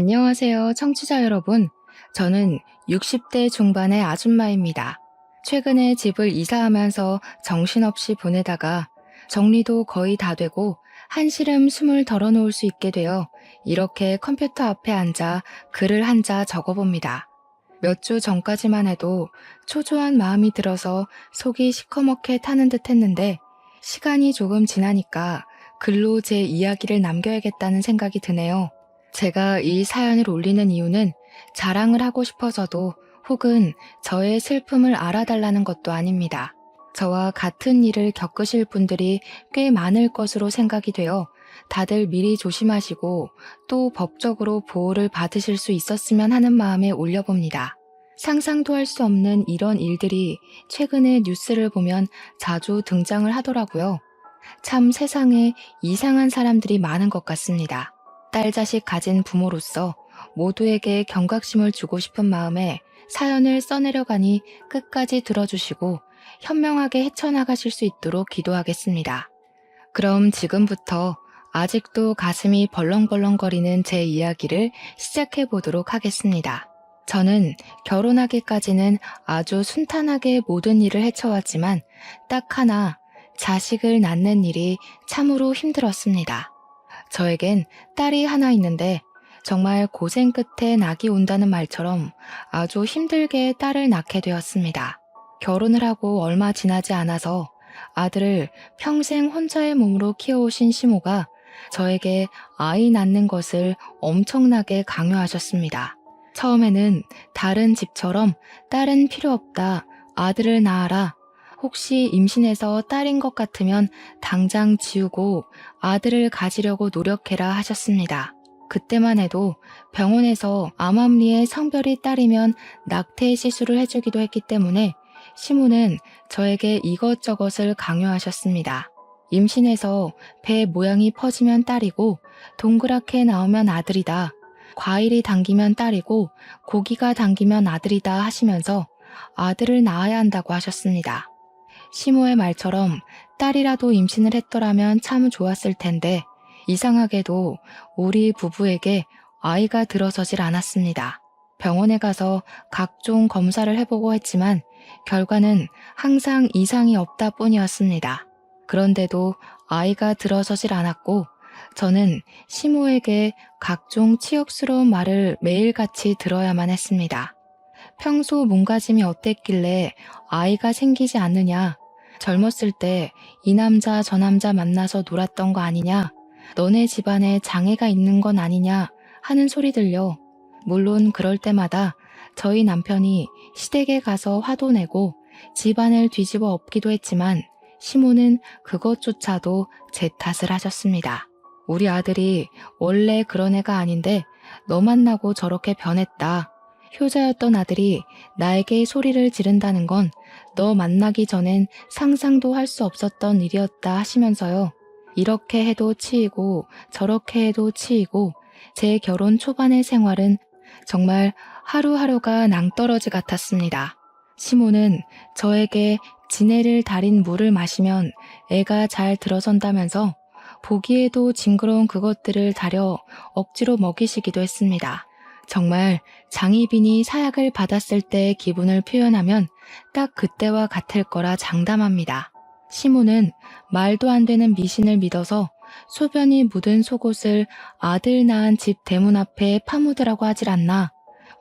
안녕하세요, 청취자 여러분. 저는 60대 중반의 아줌마입니다. 최근에 집을 이사하면서 정신없이 보내다가 정리도 거의 다 되고 한시름 숨을 덜어놓을 수 있게 되어 이렇게 컴퓨터 앞에 앉아 글을 한 자 적어봅니다. 몇 주 전까지만 해도 초조한 마음이 들어서 속이 시커멓게 타는 듯 했는데 시간이 조금 지나니까 글로 제 이야기를 남겨야겠다는 생각이 드네요. 제가 이 사연을 올리는 이유는 자랑을 하고 싶어서도 혹은 저의 슬픔을 알아달라는 것도 아닙니다. 저와 같은 일을 겪으실 분들이 꽤 많을 것으로 생각이 되어 다들 미리 조심하시고 또 법적으로 보호를 받으실 수 있었으면 하는 마음에 올려봅니다. 상상도 할 수 없는 이런 일들이 최근에 뉴스를 보면 자주 등장을 하더라고요. 참 세상에 이상한 사람들이 많은 것 같습니다. 딸 자식 가진 부모로서 모두에게 경각심을 주고 싶은 마음에 사연을 써내려가니 끝까지 들어주시고 현명하게 헤쳐나가실 수 있도록 기도하겠습니다. 그럼 지금부터 아직도 가슴이 벌렁벌렁거리는 제 이야기를 시작해 보도록 하겠습니다. 저는 결혼하기까지는 아주 순탄하게 모든 일을 헤쳐왔지만 딱 하나 자식을 낳는 일이 참으로 힘들었습니다. 저에겐 딸이 하나 있는데 정말 고생 끝에 낙이 온다는 말처럼 아주 힘들게 딸을 낳게 되었습니다. 결혼을 하고 얼마 지나지 않아서 아들을 평생 혼자의 몸으로 키워오신 시모가 저에게 아이 낳는 것을 엄청나게 강요하셨습니다. 처음에는 다른 집처럼 딸은 필요 없다, 아들을 낳아라, 혹시 임신해서 딸인 것 같으면 당장 지우고 아들을 가지려고 노력해라 하셨습니다. 그때만 해도 병원에서 암암리에 성별이 딸이면 낙태 시술을 해주기도 했기 때문에 시모는 저에게 이것저것을 강요하셨습니다. 임신해서 배 모양이 퍼지면 딸이고 동그랗게 나오면 아들이다. 과일이 당기면 딸이고 고기가 당기면 아들이다 하시면서 아들을 낳아야 한다고 하셨습니다. 시모의 말처럼 딸이라도 임신을 했더라면 참 좋았을 텐데 이상하게도 우리 부부에게 아이가 들어서질 않았습니다. 병원에 가서 각종 검사를 해보고 했지만 결과는 항상 이상이 없다 뿐이었습니다. 그런데도 아이가 들어서질 않았고 저는 시모에게 각종 치욕스러운 말을 매일같이 들어야만 했습니다. 평소 몸가짐이 어땠길래 아이가 생기지 않느냐, 젊었을 때 이 남자 저 남자 만나서 놀았던 거 아니냐, 너네 집안에 장애가 있는 건 아니냐 하는 소리 들려. 물론 그럴 때마다 저희 남편이 시댁에 가서 화도 내고 집안을 뒤집어 엎기도 했지만 시모는 그것조차도 제 탓을 하셨습니다. 우리 아들이 원래 그런 애가 아닌데 너 만나고 저렇게 변했다. 효자였던 아들이 나에게 소리를 지른다는 건 너 만나기 전엔 상상도 할 수 없었던 일이었다 하시면서요. 이렇게 해도 치이고 저렇게 해도 치이고 제 결혼 초반의 생활은 정말 하루하루가 낭떠러지 같았습니다. 시모는 저에게 지네를 달인 물을 마시면 애가 잘 들어선다면서 보기에도 징그러운 그것들을 다려 억지로 먹이시기도 했습니다. 정말 장희빈이 사약을 받았을 때의 기분을 표현하면 딱 그때와 같을 거라 장담합니다. 시모는 말도 안 되는 미신을 믿어서 소변이 묻은 속옷을 아들 낳은 집 대문 앞에 파묻으라고 하질 않나,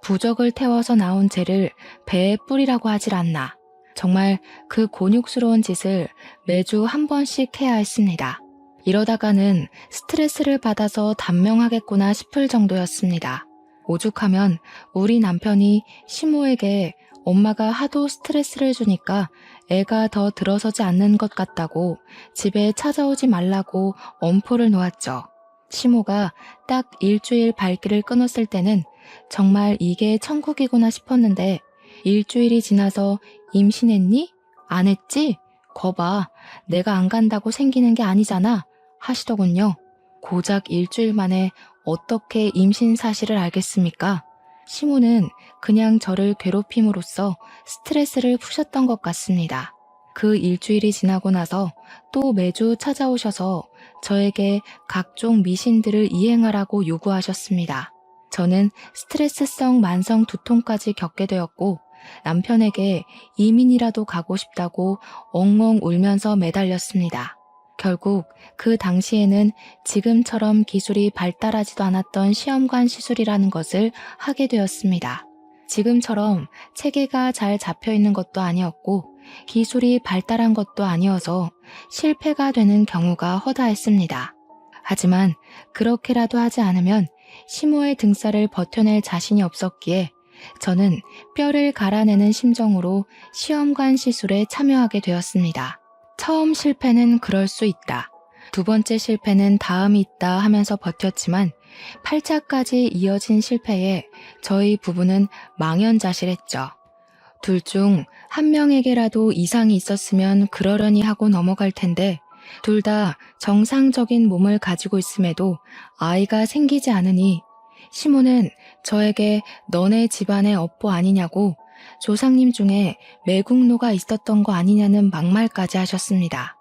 부적을 태워서 나온 재를 배에 뿌리라고 하질 않나, 정말 그 곤욕스러운 짓을 매주 한 번씩 해야 했습니다. 이러다가는 스트레스를 받아서 단명하겠구나 싶을 정도였습니다. 오죽하면 우리 남편이 시모에게 엄마가 하도 스트레스를 주니까 애가 더 들어서지 않는 것 같다고 집에 찾아오지 말라고 엄포를 놓았죠. 시모가 딱 일주일 발길을 끊었을 때는 정말 이게 천국이구나 싶었는데 일주일이 지나서 임신했니? 안 했지? 거봐, 내가 안 간다고 생기는 게 아니잖아 하시더군요. 고작 일주일 만에 어떻게 임신 사실을 알겠습니까? 시모는 그냥 저를 괴롭힘으로써 스트레스를 푸셨던 것 같습니다. 그 일주일이 지나고 나서 또 매주 찾아오셔서 저에게 각종 미신들을 이행하라고 요구하셨습니다. 저는 스트레스성 만성 두통까지 겪게 되었고 남편에게 이민이라도 가고 싶다고 엉엉 울면서 매달렸습니다. 결국 그 당시에는 지금처럼 기술이 발달하지도 않았던 시험관 시술이라는 것을 하게 되었습니다. 지금처럼 체계가 잘 잡혀 있는 것도 아니었고 기술이 발달한 것도 아니어서 실패가 되는 경우가 허다했습니다. 하지만 그렇게라도 하지 않으면 시모의 등살을 버텨낼 자신이 없었기에 저는 뼈를 갈아내는 심정으로 시험관 시술에 참여하게 되었습니다. 처음 실패는 그럴 수 있다. 두 번째 실패는 다음이 있다 하면서 버텼지만 8차까지 이어진 실패에 저희 부부는 망연자실했죠. 둘 중 한 명에게라도 이상이 있었으면 그러려니 하고 넘어갈 텐데 둘 다 정상적인 몸을 가지고 있음에도 아이가 생기지 않으니 시모는 저에게 너네 집안의 업보 아니냐고 조상님 중에 매국노가 있었던 거 아니냐는 막말까지 하셨습니다.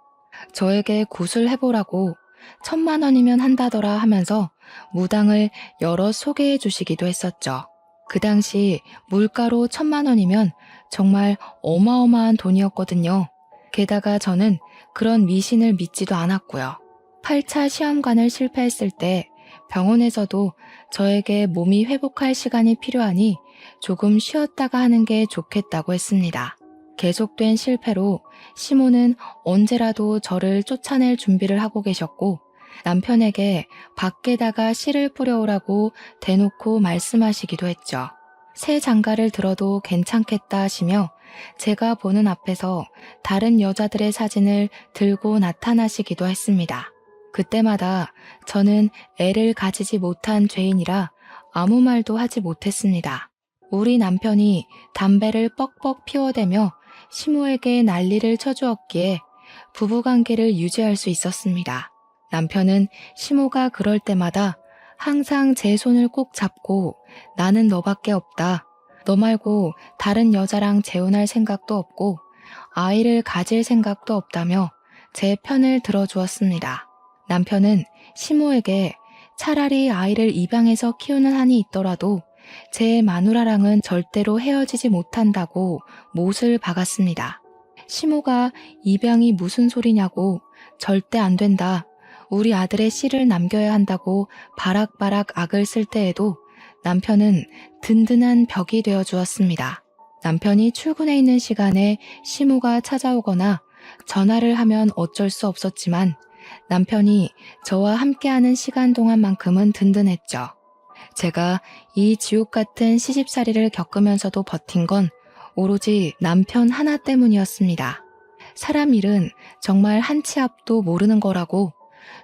저에게 구슬해보라고 1,000,000원이면 한다더라 하면서 무당을 여러 소개해 주시기도 했었죠. 그 당시 물가로 1,000,000원이면 정말 어마어마한 돈이었거든요. 게다가 저는 그런 미신을 믿지도 않았고요. 8차 시험관을 실패했을 때 병원에서도 저에게 몸이 회복할 시간이 필요하니 조금 쉬었다가 하는 게 좋겠다고 했습니다. 계속된 실패로 시모는 언제라도 저를 쫓아낼 준비를 하고 계셨고 남편에게 밖에다가 씨를 뿌려오라고 대놓고 말씀하시기도 했죠. 새 장가를 들어도 괜찮겠다 하시며 제가 보는 앞에서 다른 여자들의 사진을 들고 나타나시기도 했습니다. 그때마다 저는 애를 가지지 못한 죄인이라 아무 말도 하지 못했습니다. 우리 남편이 담배를 뻑뻑 피워대며 시모에게 난리를 쳐주었기에 부부관계를 유지할 수 있었습니다. 남편은 시모가 그럴 때마다 항상 제 손을 꼭 잡고 나는 너밖에 없다. 너 말고 다른 여자랑 재혼할 생각도 없고 아이를 가질 생각도 없다며 제 편을 들어주었습니다. 남편은 시모에게 차라리 아이를 입양해서 키우는 한이 있더라도 제 마누라랑은 절대로 헤어지지 못한다고 못을 박았습니다. 시모가 입양이 무슨 소리냐고 절대 안 된다. 우리 아들의 씨를 남겨야 한다고 바락바락 악을 쓸 때에도 남편은 든든한 벽이 되어 주었습니다. 남편이 출근해 있는 시간에 시모가 찾아오거나 전화를 하면 어쩔 수 없었지만 남편이 저와 함께하는 시간 동안만큼은 든든했죠. 제가 이 지옥 같은 시집살이를 겪으면서도 버틴 건 오로지 남편 하나 때문이었습니다. 사람 일은 정말 한 치 앞도 모르는 거라고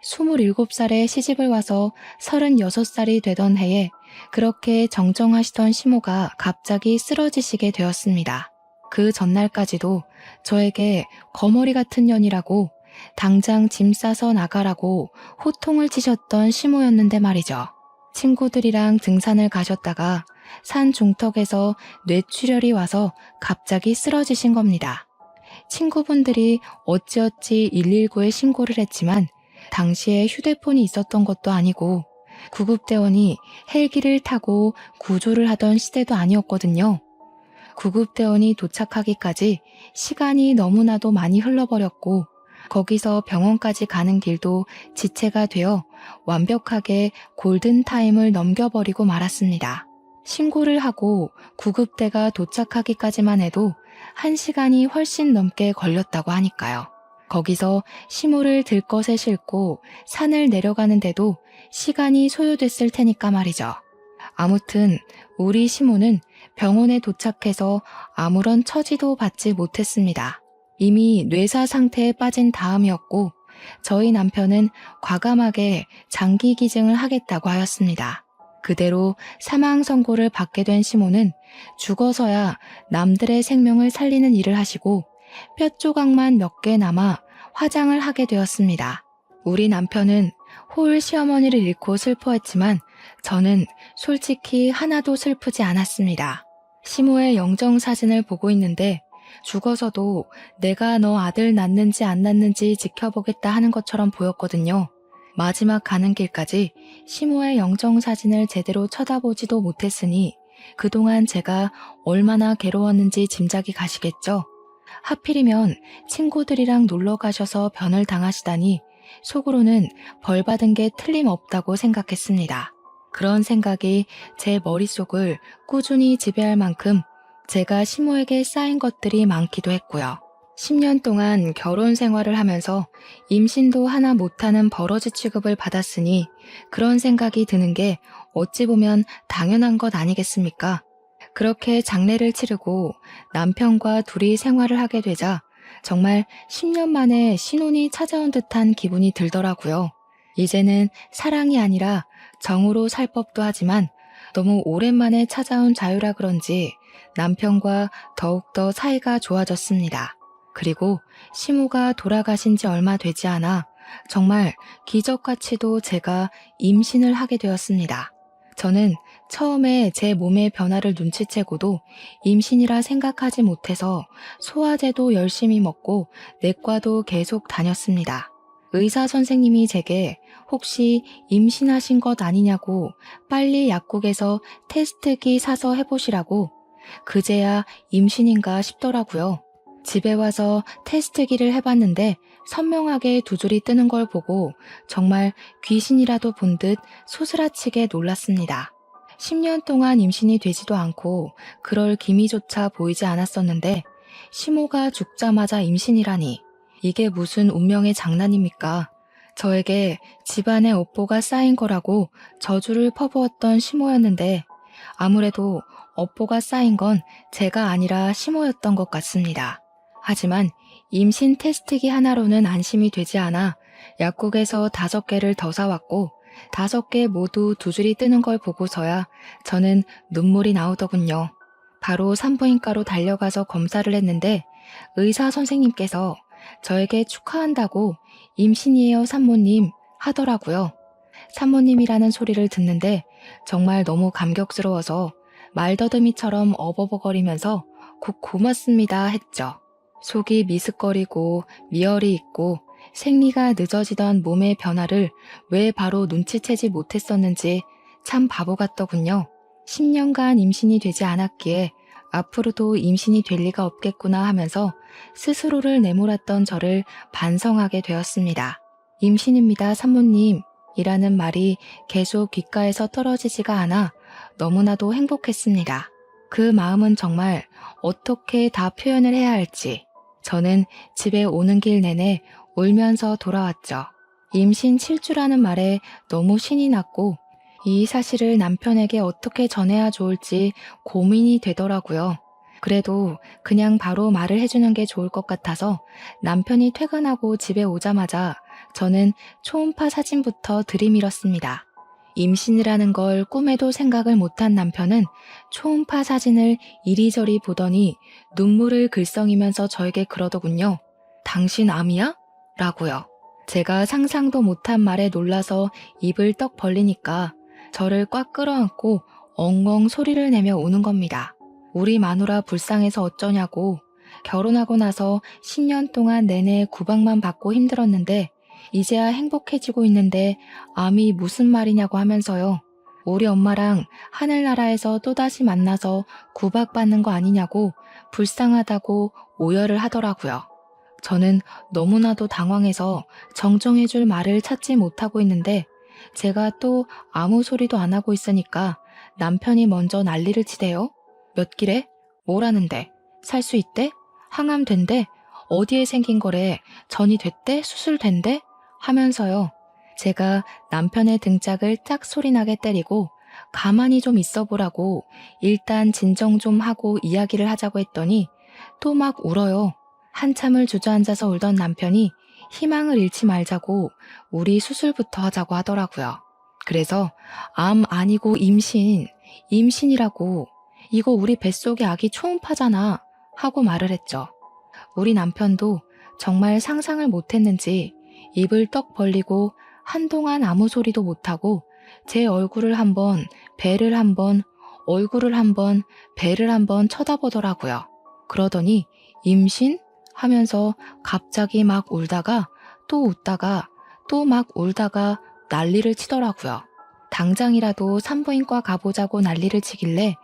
27살에 시집을 와서 36살이 되던 해에 그렇게 정정하시던 시모가 갑자기 쓰러지시게 되었습니다. 그 전날까지도 저에게 거머리 같은 년이라고 당장 짐 싸서 나가라고 호통을 치셨던 시모였는데 말이죠. 친구들이랑 등산을 가셨다가 산 중턱에서 뇌출혈이 와서 갑자기 쓰러지신 겁니다. 친구분들이 어찌어찌 119에 신고를 했지만 당시에 휴대폰이 있었던 것도 아니고 구급대원이 헬기를 타고 구조를 하던 시대도 아니었거든요. 구급대원이 도착하기까지 시간이 너무나도 많이 흘러버렸고 거기서 병원까지 가는 길도 지체가 되어 완벽하게 골든타임을 넘겨버리고 말았습니다. 신고를 하고 구급대가 도착하기까지만 해도 1시간이 훨씬 넘게 걸렸다고 하니까요. 거기서 시모를 들것에 싣고 산을 내려가는데도 시간이 소요됐을 테니까 말이죠. 아무튼 우리 시모는 병원에 도착해서 아무런 처지도 받지 못했습니다. 이미 뇌사 상태에 빠진 다음이었고 저희 남편은 과감하게 장기 기증을 하겠다고 하였습니다. 그대로 사망 선고를 받게 된 시모는 죽어서야 남들의 생명을 살리는 일을 하시고 뼈 조각만 몇 개 남아 화장을 하게 되었습니다. 우리 남편은 홀 시어머니를 잃고 슬퍼했지만 저는 솔직히 하나도 슬프지 않았습니다. 시모의 영정사진을 보고 있는데 죽어서도 내가 너 아들 낳는지 안 낳는지 지켜보겠다 하는 것처럼 보였거든요. 마지막 가는 길까지 시모의 영정사진을 제대로 쳐다보지도 못했으니 그동안 제가 얼마나 괴로웠는지 짐작이 가시겠죠. 하필이면 친구들이랑 놀러 가셔서 변을 당하시다니 속으로는 벌 받은 게 틀림없다고 생각했습니다. 그런 생각이 제 머릿속을 꾸준히 지배할 만큼 제가 시모에게 쌓인 것들이 많기도 했고요. 10년 동안 결혼 생활을 하면서 임신도 하나 못하는 버러지 취급을 받았으니 그런 생각이 드는 게 어찌 보면 당연한 것 아니겠습니까? 그렇게 장례를 치르고 남편과 둘이 생활을 하게 되자 정말 10년 만에 신혼이 찾아온 듯한 기분이 들더라고요. 이제는 사랑이 아니라 정으로 살 법도 하지만 너무 오랜만에 찾아온 자유라 그런지 남편과 더욱더 사이가 좋아졌습니다. 그리고 시모가 돌아가신 지 얼마 되지 않아 정말 기적같이도 제가 임신을 하게 되었습니다. 저는 처음에 제 몸의 변화를 눈치채고도 임신이라 생각하지 못해서 소화제도 열심히 먹고 내과도 계속 다녔습니다. 의사 선생님이 제게 혹시 임신하신 것 아니냐고 빨리 약국에서 테스트기 사서 해보시라고 그제야 임신인가 싶더라고요. 집에 와서 테스트기를 해봤는데 선명하게 두 줄이 뜨는 걸 보고 정말 귀신이라도 본 듯 소스라치게 놀랐습니다. 10년 동안 임신이 되지도 않고 그럴 기미조차 보이지 않았었는데 시모가 죽자마자 임신이라니 이게 무슨 운명의 장난입니까? 저에게 집안에 업보가 쌓인 거라고 저주를 퍼부었던 시모였는데 아무래도 업보가 쌓인 건 제가 아니라 시모였던 것 같습니다. 하지만 임신 테스트기 하나로는 안심이 되지 않아 약국에서 5개를 더 사왔고 5개 모두 두 줄이 뜨는 걸 보고서야 저는 눈물이 나오더군요. 바로 산부인과로 달려가서 검사를 했는데 의사 선생님께서 저에게 축하한다고 임신이에요 산모님 하더라고요. 산모님이라는 소리를 듣는데 정말 너무 감격스러워서 말더듬이처럼 어버버거리면서 곧 고맙습니다 했죠. 속이 미슥거리고 미열이 있고 생리가 늦어지던 몸의 변화를 왜 바로 눈치채지 못했었는지 참 바보 같더군요. 10년간 임신이 되지 않았기에 앞으로도 임신이 될 리가 없겠구나 하면서 스스로를 내몰았던 저를 반성하게 되었습니다. 임신입니다, 산모님 이라는 말이 계속 귓가에서 떨어지지가 않아 너무나도 행복했습니다. 그 마음은 정말 어떻게 다 표현을 해야 할지 저는 집에 오는 길 내내 울면서 돌아왔죠. 임신 7주라는 말에 너무 신이 났고 이 사실을 남편에게 어떻게 전해야 좋을지 고민이 되더라고요. 그래도 그냥 바로 말을 해주는 게 좋을 것 같아서 남편이 퇴근하고 집에 오자마자 저는 초음파 사진부터 들이밀었습니다. 임신이라는 걸 꿈에도 생각을 못한 남편은 초음파 사진을 이리저리 보더니 눈물을 글썽이면서 저에게 그러더군요. 당신 암이야? 라고요. 제가 상상도 못한 말에 놀라서 입을 떡 벌리니까 저를 꽉 끌어안고 엉엉 소리를 내며 우는 겁니다. 우리 마누라 불쌍해서 어쩌냐고. 결혼하고 나서 10년 동안 내내 구박만 받고 힘들었는데 이제야 행복해지고 있는데 암이 무슨 말이냐고 하면서요. 우리 엄마랑 하늘나라에서 또다시 만나서 구박받는 거 아니냐고 불쌍하다고 오열을 하더라고요. 저는 너무나도 당황해서 정정해줄 말을 찾지 못하고 있는데 제가 또 아무 소리도 안 하고 있으니까 남편이 먼저 난리를 치대요. 몇 길에? 뭐라는데? 살 수 있대? 항암 된대? 어디에 생긴 거래? 전이 됐대? 수술된대? 하면서요. 제가 남편의 등짝을 짝 소리나게 때리고 가만히 좀 있어 보라고 일단 진정 좀 하고 이야기를 하자고 했더니 또 막 울어요. 한참을 주저앉아서 울던 남편이 희망을 잃지 말자고 우리 수술부터 하자고 하더라고요. 그래서 암 아니고 임신이라고 이거 우리 뱃속에 아기 초음파잖아 하고 말을 했죠. 우리 남편도 정말 상상을 못했는지 입을 떡 벌리고 한동안 아무 소리도 못하고 제 얼굴을 한번, 배를 한번, 얼굴을 한번, 배를 한번 쳐다보더라고요. 그러더니 임신? 하면서 갑자기 막 울다가 또 웃다가 또 막 울다가 난리를 치더라고요. 당장이라도 산부인과 가보자고 난리를 치길래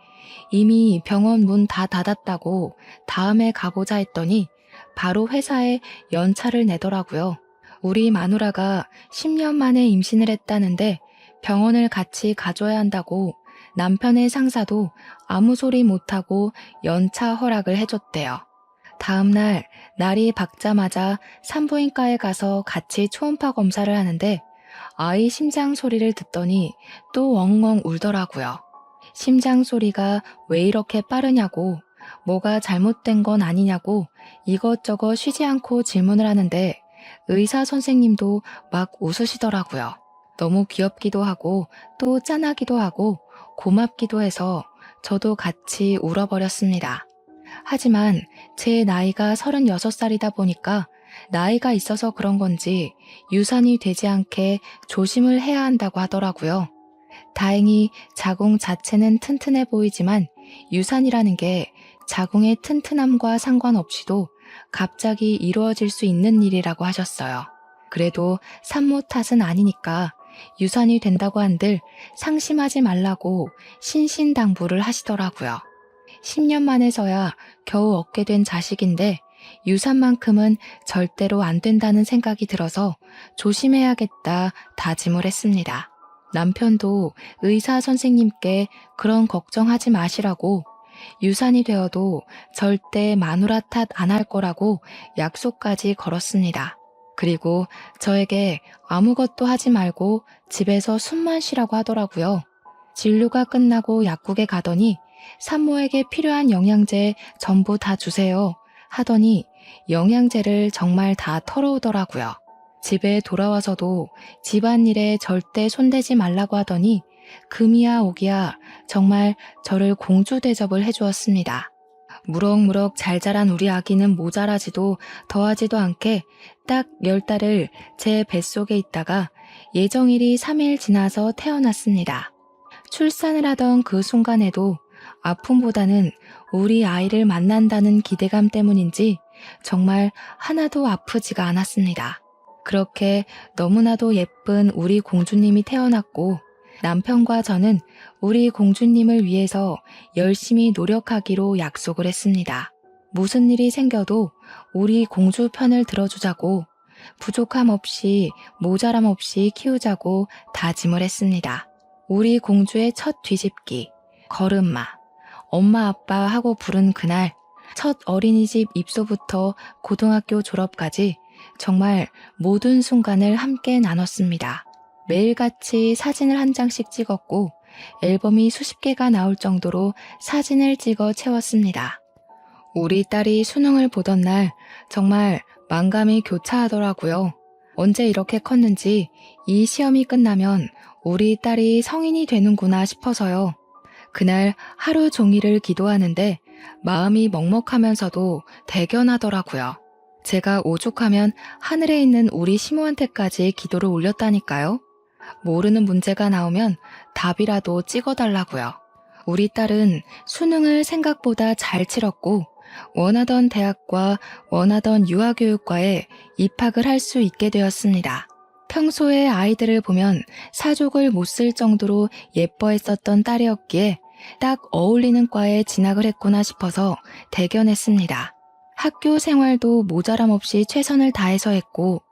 이미 병원 문 다 닫았다고 다음에 가보자 했더니 바로 회사에 연차를 내더라고요. 우리 마누라가 10년 만에 임신을 했다는데 병원을 같이 가줘야 한다고 남편의 상사도 아무 소리 못하고 연차 허락을 해줬대요. 다음날 날이 밝자마자 산부인과에 가서 같이 초음파 검사를 하는데 아이 심장 소리를 듣더니 또 엉엉 울더라고요. 심장 소리가 왜 이렇게 빠르냐고, 뭐가 잘못된 건 아니냐고 이것저것 쉬지 않고 질문을 하는데 의사 선생님도 막 웃으시더라고요. 너무 귀엽기도 하고 또 짠하기도 하고 고맙기도 해서 저도 같이 울어버렸습니다. 하지만 제 나이가 36살이다 보니까 나이가 있어서 그런 건지 유산이 되지 않게 조심을 해야 한다고 하더라고요. 다행히 자궁 자체는 튼튼해 보이지만 유산이라는 게 자궁의 튼튼함과 상관없이도 갑자기 이루어질 수 있는 일이라고 하셨어요. 그래도 산모 탓은 아니니까 유산이 된다고 한들 상심하지 말라고 신신당부를 하시더라고요. 10년 만에서야 겨우 얻게 된 자식인데 유산만큼은 절대로 안 된다는 생각이 들어서 조심해야겠다 다짐을 했습니다. 남편도 의사 선생님께 그런 걱정하지 마시라고 유산이 되어도 절대 마누라 탓 안 할 거라고 약속까지 걸었습니다. 그리고 저에게 아무것도 하지 말고 집에서 숨만 쉬라고 하더라고요. 진료가 끝나고 약국에 가더니 산모에게 필요한 영양제 전부 다 주세요 하더니 영양제를 정말 다 털어오더라고요. 집에 돌아와서도 집안일에 절대 손대지 말라고 하더니 금이야 오기야 정말 저를 공주 대접을 해주었습니다. 무럭무럭 잘 자란 우리 아기는 모자라지도 더하지도 않게 딱 10달을 제 뱃속에 있다가 예정일이 3일 지나서 태어났습니다. 출산을 하던 그 순간에도 아픔보다는 우리 아이를 만난다는 기대감 때문인지 정말 하나도 아프지가 않았습니다. 그렇게 너무나도 예쁜 우리 공주님이 태어났고 남편과 저는 우리 공주님을 위해서 열심히 노력하기로 약속을 했습니다. 무슨 일이 생겨도 우리 공주 편을 들어주자고 부족함 없이 모자람 없이 키우자고 다짐을 했습니다. 우리 공주의 첫 뒤집기, 걸음마, 엄마 아빠 하고 부른 그날 첫 어린이집 입소부터 고등학교 졸업까지 정말 모든 순간을 함께 나눴습니다. 매일같이 사진을 한 장씩 찍었고 앨범이 수십 개가 나올 정도로 사진을 찍어 채웠습니다. 우리 딸이 수능을 보던 날 정말 만감이 교차하더라고요. 언제 이렇게 컸는지 이 시험이 끝나면 우리 딸이 성인이 되는구나 싶어서요. 그날 하루 종일을 기도하는데 마음이 먹먹하면서도 대견하더라고요. 제가 오죽하면 하늘에 있는 우리 시모한테까지 기도를 올렸다니까요. 모르는 문제가 나오면 답이라도 찍어달라고요. 우리 딸은 수능을 생각보다 잘 치렀고 원하던 대학과 원하던 유아교육과에 입학을 할 수 있게 되었습니다. 평소에 아이들을 보면 사족을 못 쓸 정도로 예뻐했었던 딸이었기에 딱 어울리는 과에 진학을 했구나 싶어서 대견했습니다. 학교 생활도 모자람 없이 최선을 다해서 했고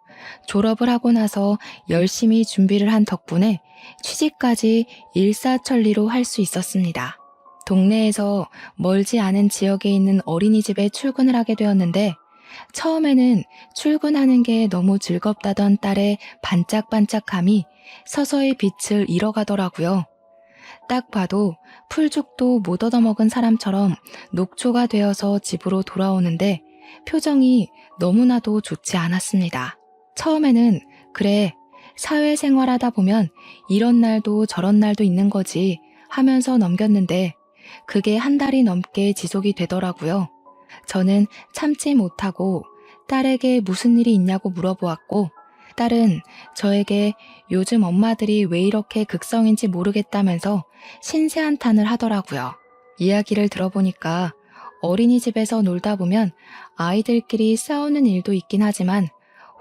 졸업을 하고 나서 열심히 준비를 한 덕분에 취직까지 일사천리로 할 수 있었습니다. 동네에서 멀지 않은 지역에 있는 어린이집에 출근을 하게 되었는데 처음에는 출근하는 게 너무 즐겁다던 딸의 반짝반짝함이 서서히 빛을 잃어가더라고요. 딱 봐도 풀죽도 못 얻어먹은 사람처럼 녹초가 되어서 집으로 돌아오는데 표정이 너무나도 좋지 않았습니다. 처음에는 그래, 사회생활하다 보면 이런 날도 저런 날도 있는 거지 하면서 넘겼는데 그게 한 달이 넘게 지속이 되더라고요. 저는 참지 못하고 딸에게 무슨 일이 있냐고 물어보았고 딸은 저에게 요즘 엄마들이 왜 이렇게 극성인지 모르겠다면서 신세한탄을 하더라고요. 이야기를 들어보니까 어린이집에서 놀다 보면 아이들끼리 싸우는 일도 있긴 하지만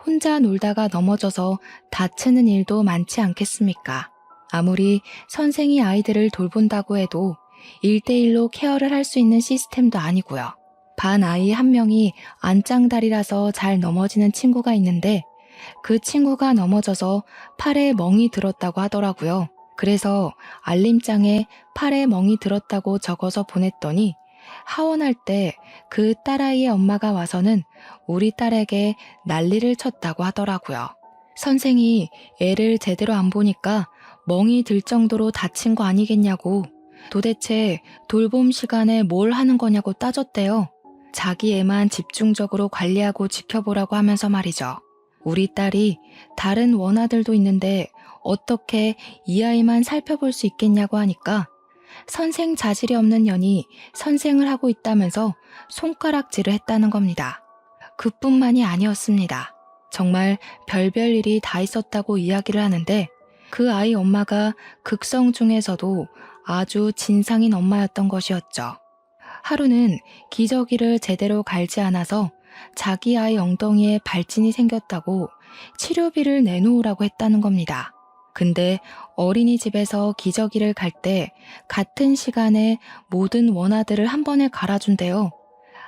혼자 놀다가 넘어져서 다치는 일도 많지 않겠습니까? 아무리 선생이 아이들을 돌본다고 해도 1대1로 케어를 할 수 있는 시스템도 아니고요. 반 아이 한 명이 안짱다리라서 잘 넘어지는 친구가 있는데 그 친구가 넘어져서 팔에 멍이 들었다고 하더라고요. 그래서 알림장에 팔에 멍이 들었다고 적어서 보냈더니 하원할 때 그 딸아이의 엄마가 와서는 우리 딸에게 난리를 쳤다고 하더라고요. 선생이 애를 제대로 안 보니까 멍이 들 정도로 다친 거 아니겠냐고, 도대체 돌봄 시간에 뭘 하는 거냐고 따졌대요. 자기 애만 집중적으로 관리하고 지켜보라고 하면서 말이죠. 우리 딸이 다른 원아들도 있는데 어떻게 이 아이만 살펴볼 수 있겠냐고 하니까 선생 자질이 없는 년이 선생을 하고 있다면서 손가락질을 했다는 겁니다. 그뿐만이 아니었습니다. 정말 별별 일이 다 있었다고 이야기를 하는데 그 아이 엄마가 극성 중에서도 아주 진상인 엄마였던 것이었죠. 하루는 기저귀를 제대로 갈지 않아서 자기 아이 엉덩이에 발진이 생겼다고 치료비를 내놓으라고 했다는 겁니다. 근데 어린이집에서 기저귀를 갈 때 같은 시간에 모든 원아들을 한 번에 갈아준대요.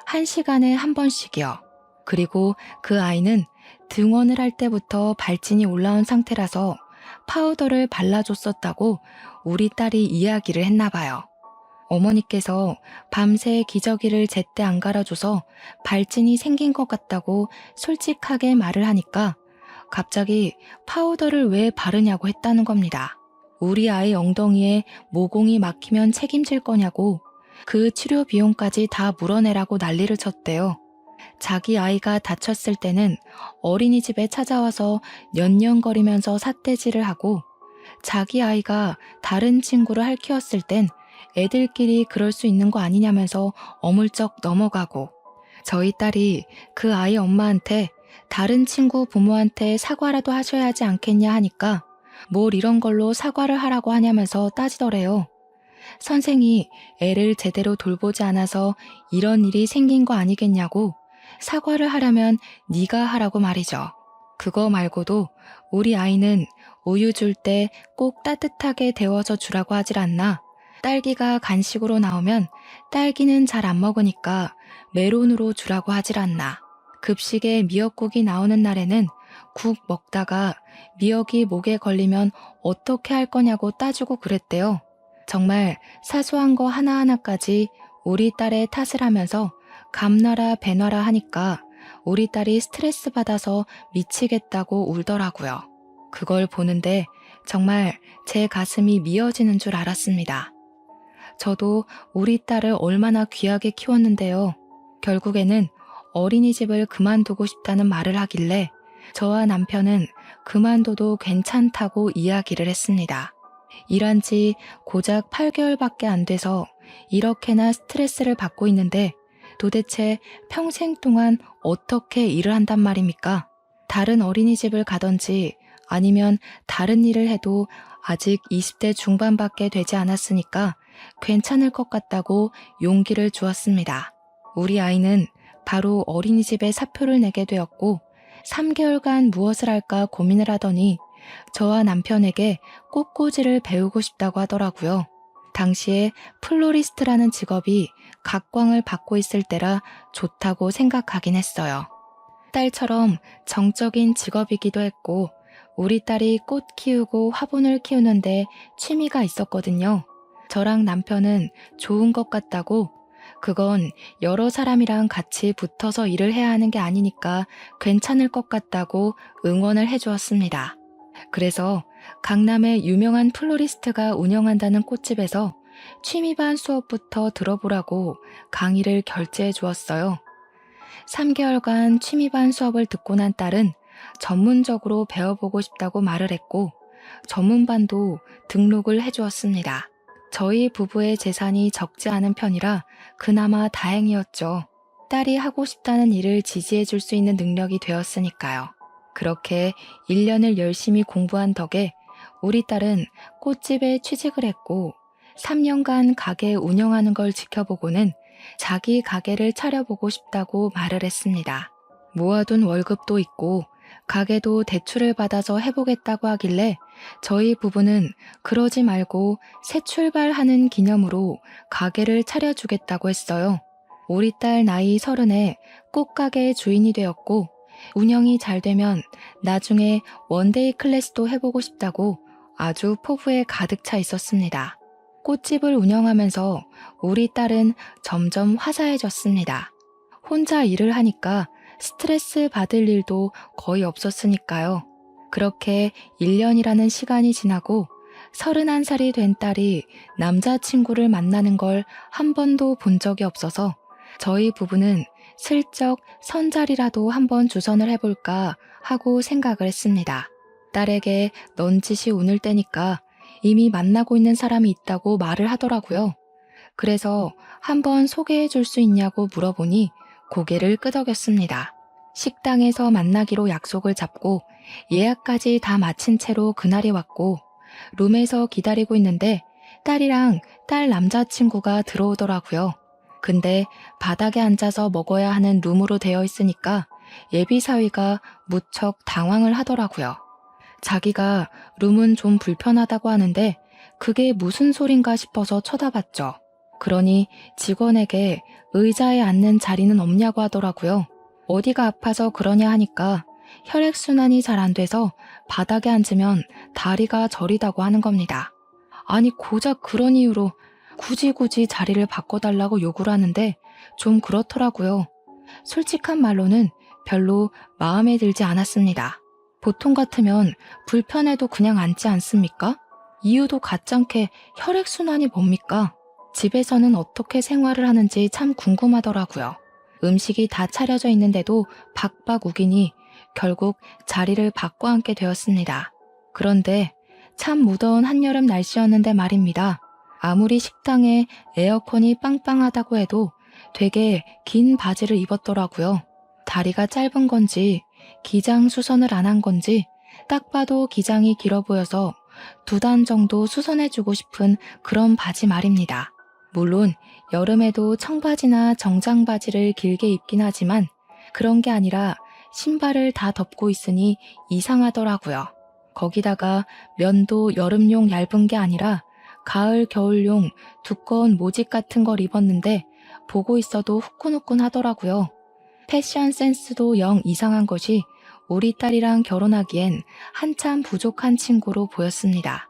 1시간에 한 번씩이요. 그리고 그 아이는 등원을 할 때부터 발진이 올라온 상태라서 파우더를 발라줬었다고 우리 딸이 이야기를 했나 봐요. 어머니께서 밤새 기저귀를 제때 안 갈아줘서 발진이 생긴 것 같다고 솔직하게 말을 하니까 갑자기 파우더를 왜 바르냐고 했다는 겁니다. 우리 아이 엉덩이에 모공이 막히면 책임질 거냐고, 그 치료 비용까지 다 물어내라고 난리를 쳤대요. 자기 아이가 다쳤을 때는 어린이집에 찾아와서 년년거리면서 삿대질을 하고, 자기 아이가 다른 친구를 핥히었을 땐 애들끼리 그럴 수 있는 거 아니냐면서 어물쩍 넘어가고, 저희 딸이 그 아이 엄마한테 다른 친구 부모한테 사과라도 하셔야 하지 않겠냐 하니까 뭘 이런 걸로 사과를 하라고 하냐면서 따지더래요. 선생이 애를 제대로 돌보지 않아서 이런 일이 생긴 거 아니겠냐고, 사과를 하려면 네가 하라고 말이죠. 그거 말고도 우리 아이는 우유 줄 때 꼭 따뜻하게 데워서 주라고 하질 않나, 딸기가 간식으로 나오면 딸기는 잘 안 먹으니까 메론으로 주라고 하질 않나, 급식에 미역국이 나오는 날에는 국 먹다가 미역이 목에 걸리면 어떻게 할 거냐고 따지고 그랬대요. 정말 사소한 거 하나하나까지 우리 딸의 탓을 하면서 감나라 배나라 하니까 우리 딸이 스트레스 받아서 미치겠다고 울더라고요. 그걸 보는데 정말 제 가슴이 미어지는 줄 알았습니다. 저도 우리 딸을 얼마나 귀하게 키웠는데요. 결국에는 어린이집을 그만두고 싶다는 말을 하길래 저와 남편은 그만둬도 괜찮다고 이야기를 했습니다. 일한 지 고작 8개월밖에 안 돼서 이렇게나 스트레스를 받고 있는데 도대체 평생 동안 어떻게 일을 한단 말입니까? 다른 어린이집을 가든지 아니면 다른 일을 해도 아직 20대 중반밖에 되지 않았으니까 괜찮을 것 같다고 용기를 주었습니다. 우리 아이는 바로 어린이집에 사표를 내게 되었고 3개월간 무엇을 할까 고민을 하더니 저와 남편에게 꽃꽂이를 배우고 싶다고 하더라고요. 당시에 플로리스트라는 직업이 각광을 받고 있을 때라 좋다고 생각하긴 했어요. 딸처럼 정적인 직업이기도 했고 우리 딸이 꽃 키우고 화분을 키우는데 취미가 있었거든요. 저랑 남편은 좋은 것 같다고, 그건 여러 사람이랑 같이 붙어서 일을 해야 하는 게 아니니까 괜찮을 것 같다고 응원을 해주었습니다. 그래서 강남의 유명한 플로리스트가 운영한다는 꽃집에서 취미반 수업부터 들어보라고 강의를 결제해 주었어요. 3개월간 취미반 수업을 듣고 난 딸은 전문적으로 배워보고 싶다고 말을 했고 전문반도 등록을 해주었습니다. 저희 부부의 재산이 적지 않은 편이라 그나마 다행이었죠. 딸이 하고 싶다는 일을 지지해 줄 수 있는 능력이 되었으니까요. 그렇게 1년을 열심히 공부한 덕에 우리 딸은 꽃집에 취직을 했고 3년간 가게 운영하는 걸 지켜보고는 자기 가게를 차려보고 싶다고 말을 했습니다. 모아둔 월급도 있고 가게도 대출을 받아서 해보겠다고 하길래 저희 부부는 그러지 말고 새 출발하는 기념으로 가게를 차려주겠다고 했어요. 우리 딸 나이 30에 꽃가게 주인이 되었고 운영이 잘 되면 나중에 원데이 클래스도 해보고 싶다고 아주 포부에 가득 차 있었습니다. 꽃집을 운영하면서 우리 딸은 점점 화사해졌습니다. 혼자 일을 하니까 스트레스 받을 일도 거의 없었으니까요. 그렇게 1년이라는 시간이 지나고 31살이 된 딸이 남자친구를 만나는 걸 한 번도 본 적이 없어서 저희 부부는 슬쩍 선자리라도 한번 주선을 해볼까 하고 생각을 했습니다. 딸에게 넌짓이 운을 떼니까 이미 만나고 있는 사람이 있다고 말을 하더라고요. 그래서 한번 소개해 줄 수 있냐고 물어보니 고개를 끄덕였습니다. 식당에서 만나기로 약속을 잡고 예약까지 다 마친 채로 그날이 왔고 룸에서 기다리고 있는데 딸이랑 딸 남자친구가 들어오더라고요. 근데 바닥에 앉아서 먹어야 하는 룸으로 되어 있으니까 예비사위가 무척 당황을 하더라고요. 자기가 룸은 좀 불편하다고 하는데 그게 무슨 소린가 싶어서 쳐다봤죠. 그러니 직원에게 의자에 앉는 자리는 없냐고 하더라고요. 어디가 아파서 그러냐 하니까 혈액순환이 잘 안 돼서 바닥에 앉으면 다리가 저리다고 하는 겁니다. 아니 고작 그런 이유로 굳이 자리를 바꿔달라고 요구를 하는데 좀 그렇더라고요. 솔직한 말로는 별로 마음에 들지 않았습니다. 보통 같으면 불편해도 그냥 앉지 않습니까? 이유도 가짱게 혈액순환이 뭡니까? 집에서는 어떻게 생활을 하는지 참 궁금하더라고요. 음식이 다 차려져 있는데도 박박 우기니 결국 자리를 바꿔 앉게 되었습니다. 그런데 참 무더운 한여름 날씨였는데 말입니다. 아무리 식당에 에어컨이 빵빵하다고 해도 되게 긴 바지를 입었더라고요. 다리가 짧은 건지 기장 수선을 안 한 건지 딱 봐도 기장이 길어 보여서 2단 정도 수선해주고 싶은 그런 바지 말입니다. 물론 여름에도 청바지나 정장바지를 길게 입긴 하지만 그런 게 아니라 신발을 다 덮고 있으니 이상하더라고요. 거기다가 면도 여름용 얇은 게 아니라 가을 겨울용 두꺼운 모직 같은 걸 입었는데 보고 있어도 후끈후끈 하더라고요. 패션 센스도 영 이상한 것이 우리 딸이랑 결혼하기엔 한참 부족한 친구로 보였습니다.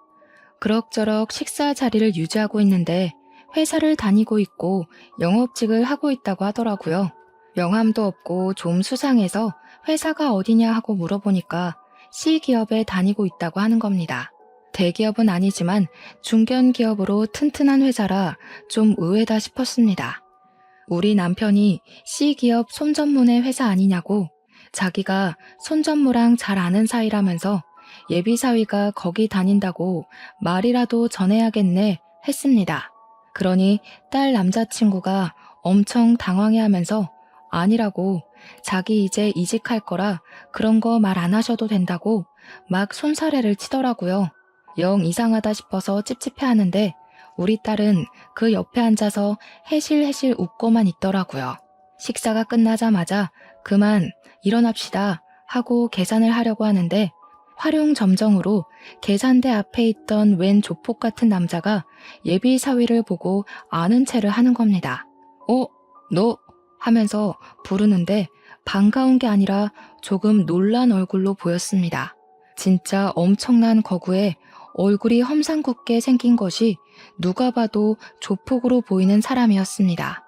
그럭저럭 식사 자리를 유지하고 있는데 회사를 다니고 있고 영업직을 하고 있다고 하더라고요. 명함도 없고 좀 수상해서 회사가 어디냐 하고 물어보니까 C기업에 다니고 있다고 하는 겁니다. 대기업은 아니지만 중견기업으로 튼튼한 회사라 좀 의외다 싶었습니다. 우리 남편이 C기업 손전문의 회사 아니냐고 자기가 손전무랑 잘 아는 사이라면서 예비사위가 거기 다닌다고 말이라도 전해야겠네 했습니다. 그러니 딸 남자친구가 엄청 당황해하면서 아니라고 자기 이제 이직할 거라 그런 거 말 안 하셔도 된다고 막 손사래를 치더라고요. 영 이상하다 싶어서 찝찝해하는데 우리 딸은 그 옆에 앉아서 해실해실 웃고만 있더라고요. 식사가 끝나자마자 그만 일어납시다 하고 계산을 하려고 하는데 활용점정으로 계산대 앞에 있던 웬 조폭 같은 남자가 예비 사위를 보고 아는 체를 하는 겁니다. 너? 하면서 부르는데 반가운 게 아니라 조금 놀란 얼굴로 보였습니다. 진짜 엄청난 거구에 얼굴이 험상궂게 생긴 것이 누가 봐도 조폭으로 보이는 사람이었습니다.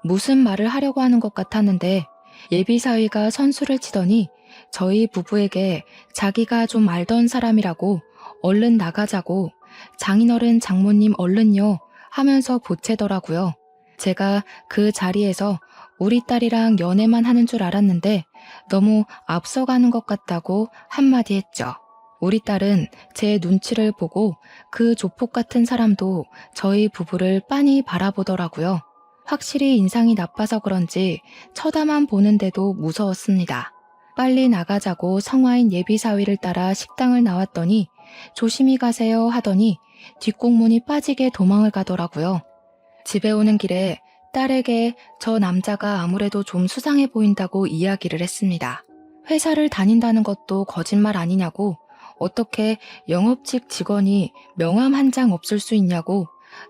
무슨 말을 하려고 하는 것 같았는데 예비사위가 선수를 치더니 저희 부부에게 자기가 좀 알던 사람이라고 얼른 나가자고 장인어른 장모님 얼른요 하면서 보채더라고요. 제가 그 자리에서 우리 딸이랑 연애만 하는 줄 알았는데 너무 앞서가는 것 같다고 한마디 했죠. 우리 딸은 제 눈치를 보고 그 조폭 같은 사람도 저희 부부를 빤히 바라보더라고요. 확실히 인상이 나빠서 그런지 쳐다만 보는데도 무서웠습니다. 빨리 나가자고 성화인 예비사위를 따라 식당을 나왔더니 조심히 가세요 하더니 뒷공문이 빠지게 도망을 가더라고요. 집에 오는 길에 딸에게 저 남자가 아무래도 좀 수상해 보인다고 이야기를 했습니다. 회사를 다닌다는 것도 거짓말 아니냐고, 어떻게 영업직 직원이 명함 한 장 없을 수 있냐고,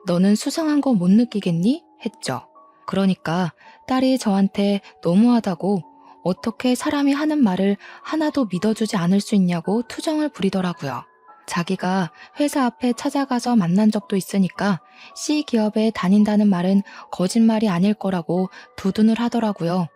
너는 수상한 거 못 느끼겠니? 했죠. 그러니까 딸이 저한테 너무하다고, 어떻게 사람이 하는 말을 하나도 믿어주지 않을 수 있냐고 투정을 부리더라고요. 자기가 회사 앞에 찾아가서 만난 적도 있으니까 C기업에 다닌다는 말은 거짓말이 아닐 거라고 두둔을 하더라고요.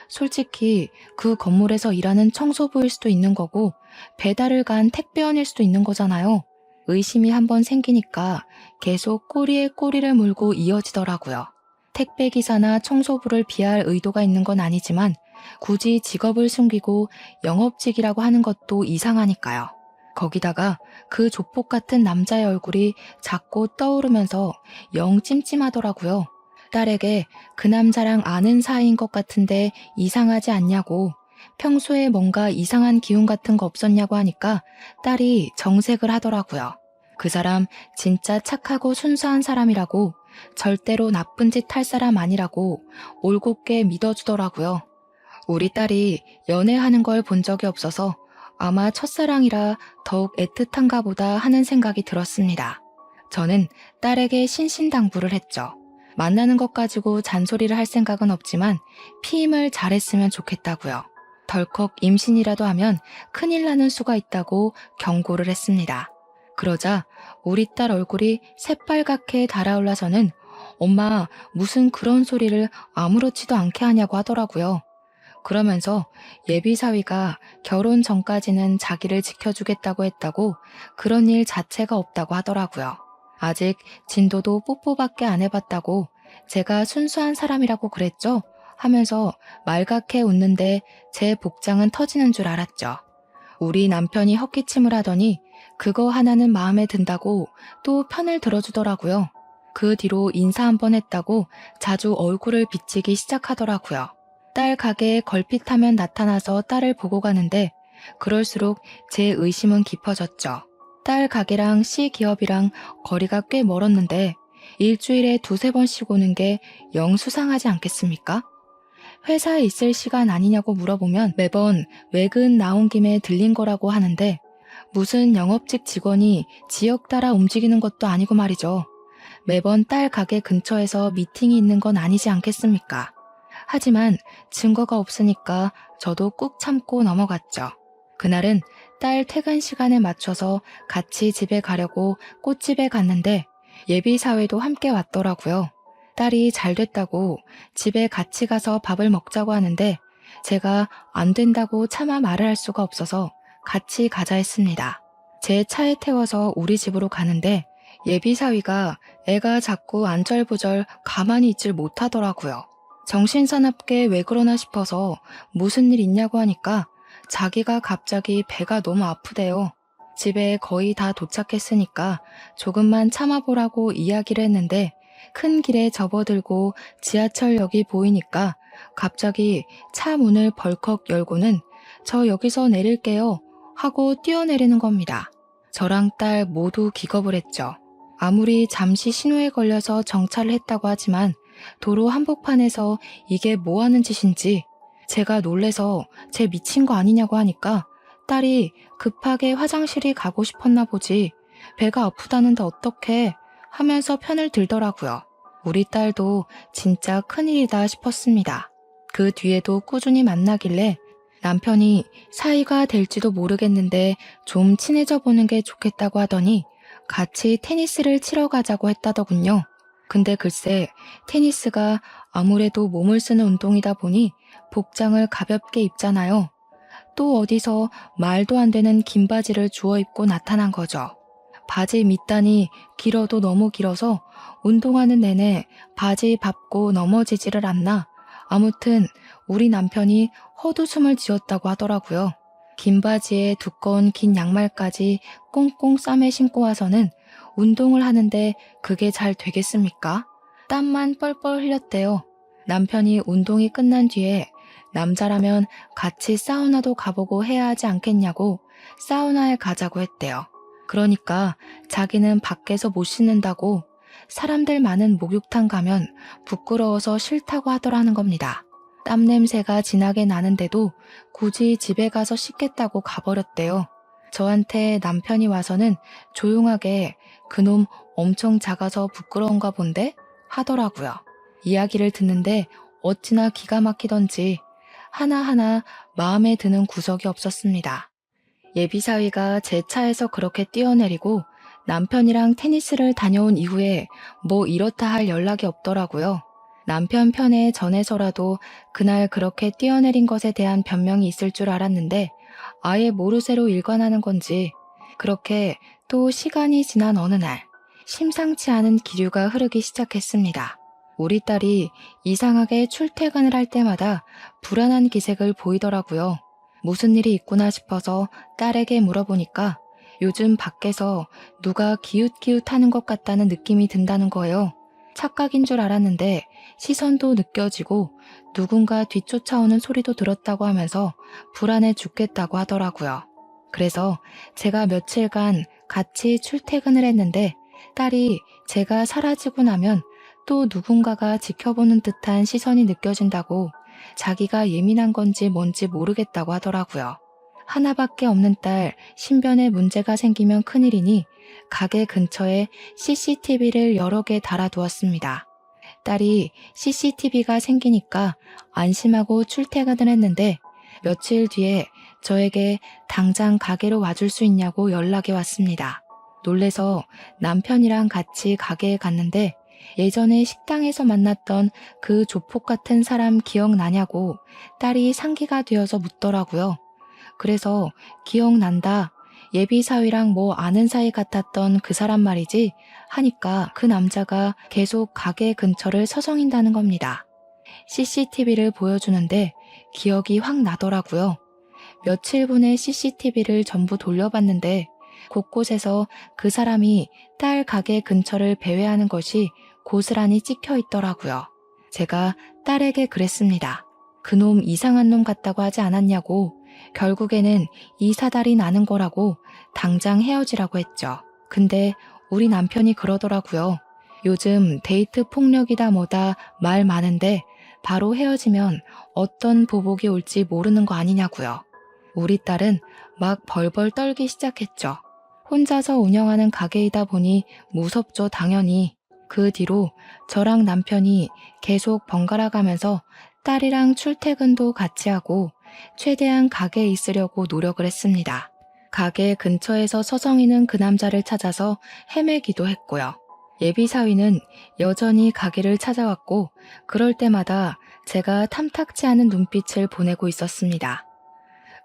솔직히 그 건물에서 일하는 청소부일 수도 있는 거고 배달을 간 택배원일 수도 있는 거잖아요. 의심이 한번 생기니까 계속 꼬리에 꼬리를 물고 이어지더라고요. 택배기사나 청소부를 비할 의도가 있는 건 아니지만 굳이 직업을 숨기고 영업직이라고 하는 것도 이상하니까요. 거기다가 그 조폭 같은 남자의 얼굴이 자꾸 떠오르면서 영 찜찜하더라고요. 딸에게 그 남자랑 아는 사이인 것 같은데 이상하지 않냐고, 평소에 뭔가 이상한 기운 같은 거 없었냐고 하니까 딸이 정색을 하더라고요. 그 사람 진짜 착하고 순수한 사람이라고, 절대로 나쁜 짓 할 사람 아니라고 올곧게 믿어주더라고요. 우리 딸이 연애하는 걸 본 적이 없어서 아마 첫사랑이라 더욱 애틋한가 보다 하는 생각이 들었습니다. 저는 딸에게 신신당부를 했죠. 만나는 것 가지고 잔소리를 할 생각은 없지만 피임을 잘했으면 좋겠다고요. 덜컥 임신이라도 하면 큰일 나는 수가 있다고 경고를 했습니다. 그러자 우리 딸 얼굴이 새빨갛게 달아올라서는 엄마 무슨 그런 소리를 아무렇지도 않게 하냐고 하더라고요. 그러면서 예비사위가 결혼 전까지는 자기를 지켜주겠다고 했다고 그런 일 자체가 없다고 하더라고요. 아직 진도도 뽀뽀밖에 안 해봤다고 제가 순수한 사람이라고 그랬죠? 하면서 말갛게 웃는데 제 복장은 터지는 줄 알았죠. 우리 남편이 헛기침을 하더니 그거 하나는 마음에 든다고 또 편을 들어주더라고요. 그 뒤로 인사 한번 했다고 자주 얼굴을 비치기 시작하더라고요. 딸 가게에 걸핏하면 나타나서 딸을 보고 가는데 그럴수록 제 의심은 깊어졌죠. 딸 가게랑 C기업이랑 거리가 꽤 멀었는데 일주일에 두세 번씩 오는 게 영 수상하지 않겠습니까? 회사에 있을 시간 아니냐고 물어보면 매번 외근 나온 김에 들린 거라고 하는데 무슨 영업직 직원이 지역 따라 움직이는 것도 아니고 말이죠. 매번 딸 가게 근처에서 미팅이 있는 건 아니지 않겠습니까? 하지만 증거가 없으니까 저도 꾹 참고 넘어갔죠. 그날은 딸 퇴근 시간에 맞춰서 같이 집에 가려고 꽃집에 갔는데 예비사회도 함께 왔더라고요. 딸이 잘 됐다고 집에 같이 가서 밥을 먹자고 하는데 제가 안 된다고 차마 말을 할 수가 없어서 같이 가자 했습니다. 제 차에 태워서 우리 집으로 가는데 예비사위가 애가 자꾸 안절부절 가만히 있질 못하더라고요. 정신사납게 왜 그러나 싶어서 무슨 일 있냐고 하니까 자기가 갑자기 배가 너무 아프대요. 집에 거의 다 도착했으니까 조금만 참아보라고 이야기를 했는데 큰 길에 접어들고 지하철역이 보이니까 갑자기 차 문을 벌컥 열고는 저 여기서 내릴게요 하고 뛰어내리는 겁니다. 저랑 딸 모두 기겁을 했죠. 아무리 잠시 신호에 걸려서 정차를 했다고 하지만 도로 한복판에서 이게 뭐 하는 짓인지 제가 놀래서 쟤 미친 거 아니냐고 하니까 딸이 급하게 화장실이 가고 싶었나 보지 배가 아프다는데 어떡해 하면서 편을 들더라고요. 우리 딸도 진짜 큰일이다 싶었습니다. 그 뒤에도 꾸준히 만나길래 남편이 사이가 될지도 모르겠는데 좀 친해져 보는 게 좋겠다고 하더니 같이 테니스를 치러 가자고 했다더군요. 근데 글쎄 테니스가 아무래도 몸을 쓰는 운동이다 보니 복장을 가볍게 입잖아요. 또 어디서 말도 안 되는 긴 바지를 주워 입고 나타난 거죠. 바지 밑단이 길어도 너무 길어서 운동하는 내내 바지 밟고 넘어지지를 않나. 아무튼 우리 남편이 헛웃음을 지었다고 하더라고요. 긴 바지에 두꺼운 긴 양말까지 꽁꽁 싸매 신고 와서는 운동을 하는데 그게 잘 되겠습니까? 땀만 뻘뻘 흘렸대요. 남편이 운동이 끝난 뒤에 남자라면 같이 사우나도 가보고 해야 하지 않겠냐고 사우나에 가자고 했대요. 그러니까 자기는 밖에서 못 씻는다고 사람들 많은 목욕탕 가면 부끄러워서 싫다고 하더라는 겁니다. 땀 냄새가 진하게 나는데도 굳이 집에 가서 씻겠다고 가버렸대요. 저한테 남편이 와서는 조용하게 그놈 엄청 작아서 부끄러운가 본데? 하더라고요. 이야기를 듣는데 어찌나 기가 막히던지 하나하나 마음에 드는 구석이 없었습니다. 예비사위가 제 차에서 그렇게 뛰어내리고 남편이랑 테니스를 다녀온 이후에 뭐 이렇다 할 연락이 없더라고요. 남편 편에 전해서라도 그날 그렇게 뛰어내린 것에 대한 변명이 있을 줄 알았는데 아예 모르쇠로 일관하는 건지 그렇게 또 시간이 지난 어느 날 심상치 않은 기류가 흐르기 시작했습니다. 우리 딸이 이상하게 출퇴근을 할 때마다 불안한 기색을 보이더라고요. 무슨 일이 있구나 싶어서 딸에게 물어보니까 요즘 밖에서 누가 기웃기웃하는 것 같다는 느낌이 든다는 거예요. 착각인 줄 알았는데 시선도 느껴지고 누군가 뒤쫓아오는 소리도 들었다고 하면서 불안해 죽겠다고 하더라고요. 그래서 제가 며칠간 같이 출퇴근을 했는데 딸이 제가 사라지고 나면 또 누군가가 지켜보는 듯한 시선이 느껴진다고 자기가 예민한 건지 뭔지 모르겠다고 하더라고요. 하나밖에 없는 딸 신변에 문제가 생기면 큰일이니 가게 근처에 CCTV를 여러 개 달아두었습니다. 딸이 CCTV가 생기니까 안심하고 출퇴근을 했는데 며칠 뒤에 저에게 당장 가게로 와줄 수 있냐고 연락이 왔습니다. 놀래서 남편이랑 같이 가게에 갔는데 예전에 식당에서 만났던 그 조폭 같은 사람 기억나냐고 딸이 상기가 되어서 묻더라고요. 그래서 기억난다. 예비사위랑 뭐 아는 사이 같았던 그 사람 말이지 하니까 그 남자가 계속 가게 근처를 서성인다는 겁니다. CCTV를 보여주는데 기억이 확 나더라고요. 며칠 분의 CCTV를 전부 돌려봤는데 곳곳에서 그 사람이 딸 가게 근처를 배회하는 것이 고스란히 찍혀 있더라고요. 제가 딸에게 그랬습니다. 그놈 이상한 놈 같다고 하지 않았냐고. 결국에는 이 사달이 나는 거라고 당장 헤어지라고 했죠. 근데 우리 남편이 그러더라고요. 요즘 데이트 폭력이다 뭐다 말 많은데 바로 헤어지면 어떤 보복이 올지 모르는 거 아니냐고요. 우리 딸은 막 벌벌 떨기 시작했죠. 혼자서 운영하는 가게이다 보니 무섭죠, 당연히. 그 뒤로 저랑 남편이 계속 번갈아 가면서 딸이랑 출퇴근도 같이 하고 최대한 가게에 있으려고 노력을 했습니다. 가게 근처에서 서성이는 그 남자를 찾아서 헤매기도 했고요. 예비사위는 여전히 가게를 찾아왔고 그럴 때마다 제가 탐탁지 않은 눈빛을 보내고 있었습니다.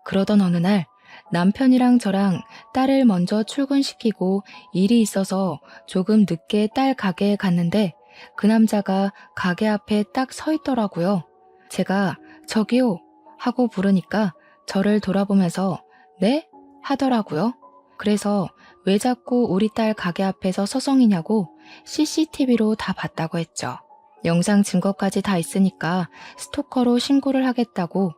그러던 어느 날 남편이랑 저랑 딸을 먼저 출근시키고 일이 있어서 조금 늦게 딸 가게에 갔는데 그 남자가 가게 앞에 딱 서 있더라고요. 제가 저기요 하고 부르니까 저를 돌아보면서 네? 하더라고요. 그래서 왜 자꾸 우리 딸 가게 앞에서 서성이냐고 CCTV로 다 봤다고 했죠. 영상 증거까지 다 있으니까 스토커로 신고를 하겠다고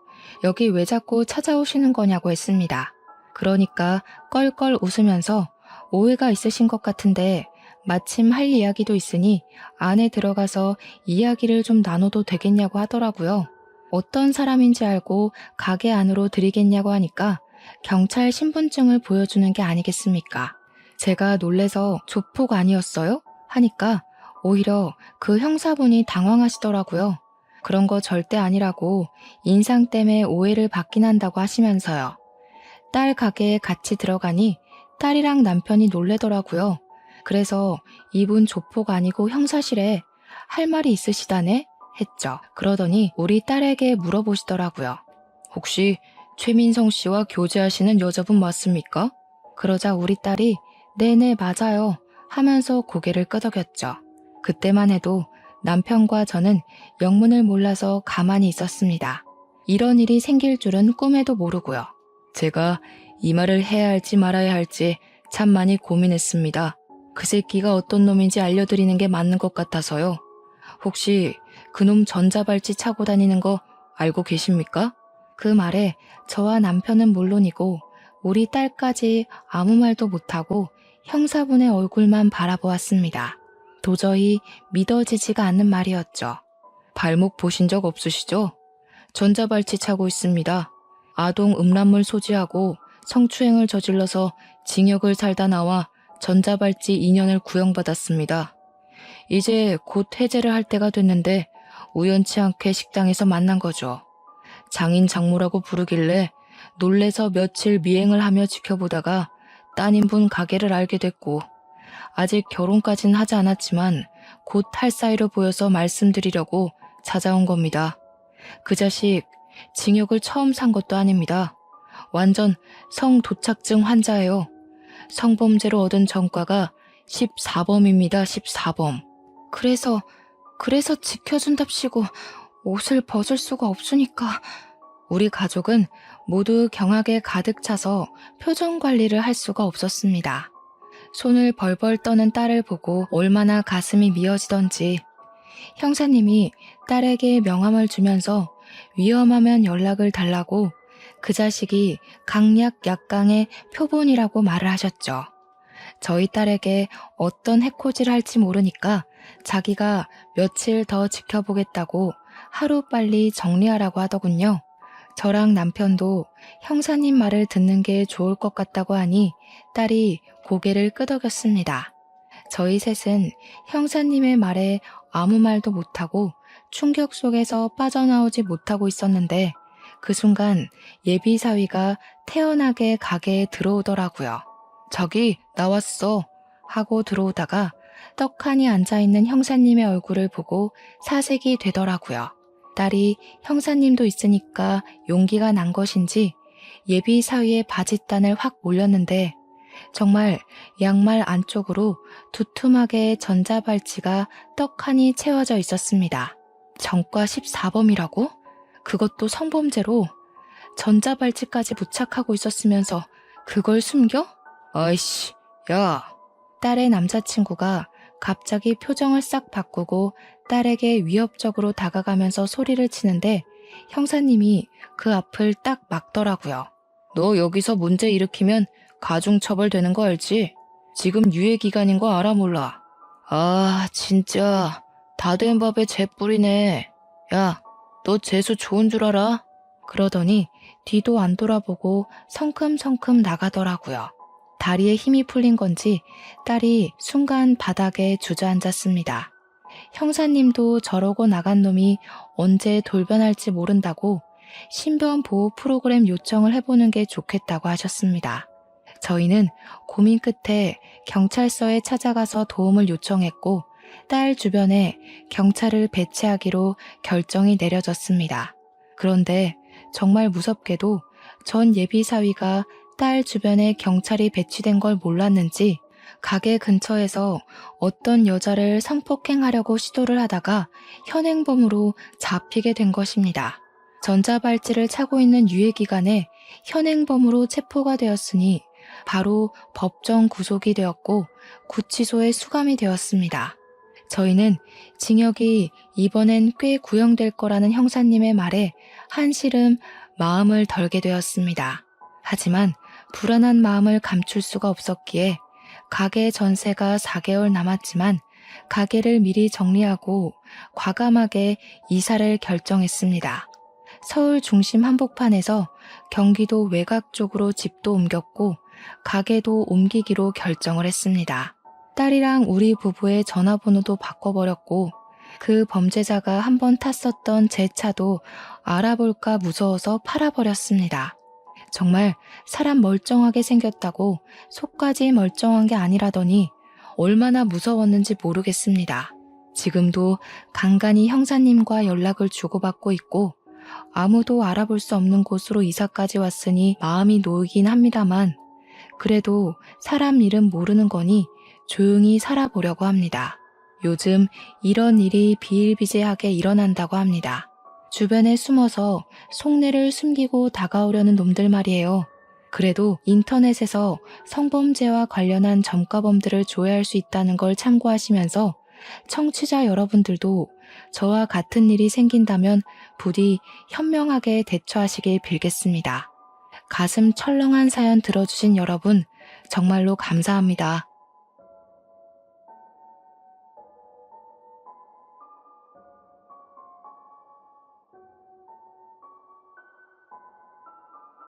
여기 왜 자꾸 찾아오시는 거냐고 했습니다. 그러니까 껄껄 웃으면서 오해가 있으신 것 같은데 마침 할 이야기도 있으니 안에 들어가서 이야기를 좀 나눠도 되겠냐고 하더라고요. 어떤 사람인지 알고 가게 안으로 들이겠냐고 하니까 경찰 신분증을 보여주는 게 아니겠습니까? 제가 놀래서 조폭 아니었어요? 하니까 오히려 그 형사분이 당황하시더라고요. 그런 거 절대 아니라고 인상 때문에 오해를 받긴 한다고 하시면서요. 딸 가게에 같이 들어가니 딸이랑 남편이 놀래더라고요. 그래서 이분 조폭 아니고 형사실에 할 말이 있으시다네? 했죠. 그러더니 우리 딸에게 물어보시더라고요. 혹시 최민성 씨와 교제하시는 여자분 맞습니까? 그러자 우리 딸이 네네 맞아요 하면서 고개를 끄덕였죠. 그때만 해도 남편과 저는 영문을 몰라서 가만히 있었습니다. 이런 일이 생길 줄은 꿈에도 모르고요. 제가 이 말을 해야 할지 말아야 할지 참 많이 고민했습니다. 그 새끼가 어떤 놈인지 알려드리는 게 맞는 것 같아서요. 혹시 그놈 전자발찌 차고 다니는 거 알고 계십니까? 그 말에 저와 남편은 물론이고 우리 딸까지 아무 말도 못하고 형사분의 얼굴만 바라보았습니다. 도저히 믿어지지가 않는 말이었죠. 발목 보신 적 없으시죠? 전자발찌 차고 있습니다. 아동 음란물 소지하고 성추행을 저질러서 징역을 살다 나와 전자발찌 2년을 구형받았습니다. 이제 곧 해제를 할 때가 됐는데 우연치 않게 식당에서 만난 거죠. 장인 장모라고 부르길래 놀래서 며칠 미행을 하며 지켜보다가 따님분 가게를 알게 됐고 아직 결혼까진 하지 않았지만 곧 할 사이로 보여서 말씀드리려고 찾아온 겁니다. 그 자식 징역을 처음 산 것도 아닙니다. 완전 성도착증 환자예요. 성범죄로 얻은 전과가 14범입니다. 14범. 그래서 지켜준답시고 옷을 벗을 수가 없으니까. 우리 가족은 모두 경악에 가득 차서 표정 관리를 할 수가 없었습니다. 손을 벌벌 떠는 딸을 보고 얼마나 가슴이 미어지던지 형사님이 딸에게 명함을 주면서 위험하면 연락을 달라고 그 자식이 강약 약강의 표본이라고 말을 하셨죠. 저희 딸에게 어떤 해코지를 할지 모르니까 자기가 며칠 더 지켜보겠다고 하루빨리 정리하라고 하더군요. 저랑 남편도 형사님 말을 듣는 게 좋을 것 같다고 하니 딸이 고개를 끄덕였습니다. 저희 셋은 형사님의 말에 아무 말도 못하고 충격 속에서 빠져나오지 못하고 있었는데 그 순간 예비사위가 태연하게 가게에 들어오더라고요. 저기 나왔어 하고 들어오다가 떡하니 앉아있는 형사님의 얼굴을 보고 사색이 되더라고요. 딸이 형사님도 있으니까 용기가 난 것인지 예비사위의 바짓단을 확 올렸는데 정말 양말 안쪽으로 두툼하게 전자발찌가 떡하니 채워져 있었습니다. 전과 14범이라고? 그것도 성범죄로 전자발찌까지 부착하고 있었으면서 그걸 숨겨? 아이씨, 야. 딸의 남자친구가 갑자기 표정을 싹 바꾸고 딸에게 위협적으로 다가가면서 소리를 치는데 형사님이 그 앞을 딱 막더라고요. 너 여기서 문제 일으키면 가중처벌 되는 거 알지? 지금 유예기간인 거 알아 몰라? 아 진짜 다 된 밥에 재 뿌리네. 야, 너 재수 좋은 줄 알아? 그러더니 뒤도 안 돌아보고 성큼성큼 나가더라고요. 다리에 힘이 풀린 건지 딸이 순간 바닥에 주저앉았습니다. 형사님도 저러고 나간 놈이 언제 돌변할지 모른다고 신변 보호 프로그램 요청을 해보는 게 좋겠다고 하셨습니다. 저희는 고민 끝에 경찰서에 찾아가서 도움을 요청했고 딸 주변에 경찰을 배치하기로 결정이 내려졌습니다. 그런데 정말 무섭게도 전 예비사위가 딸 주변에 경찰이 배치된 걸 몰랐는지 가게 근처에서 어떤 여자를 성폭행하려고 시도를 하다가 현행범으로 잡히게 된 것입니다. 전자발찌를 차고 있는 유예기간에 현행범으로 체포가 되었으니 바로 법정 구속이 되었고 구치소에 수감이 되었습니다. 저희는 징역이 이번엔 꽤 구형될 거라는 형사님의 말에 한시름 마음을 덜게 되었습니다. 하지만 불안한 마음을 감출 수가 없었기에 가게 전세가 4개월 남았지만 가게를 미리 정리하고 과감하게 이사를 결정했습니다. 서울 중심 한복판에서 경기도 외곽 쪽으로 집도 옮겼고 가게도 옮기기로 결정을 했습니다. 딸이랑 우리 부부의 전화번호도 바꿔버렸고 그 범죄자가 한번 탔었던 제 차도 알아볼까 무서워서 팔아버렸습니다. 정말 사람 멀쩡하게 생겼다고 속까지 멀쩡한 게 아니라더니 얼마나 무서웠는지 모르겠습니다. 지금도 간간히 형사님과 연락을 주고받고 있고 아무도 알아볼 수 없는 곳으로 이사까지 왔으니 마음이 놓이긴 합니다만 그래도 사람 일은 모르는 거니 조용히 살아보려고 합니다. 요즘 이런 일이 비일비재하게 일어난다고 합니다. 주변에 숨어서 속내를 숨기고 다가오려는 놈들 말이에요. 그래도 인터넷에서 성범죄와 관련한 전과범들을 조회할 수 있다는 걸 참고하시면서 청취자 여러분들도 저와 같은 일이 생긴다면 부디 현명하게 대처하시길 빌겠습니다. 가슴 철렁한 사연 들어주신 여러분 정말로 감사합니다.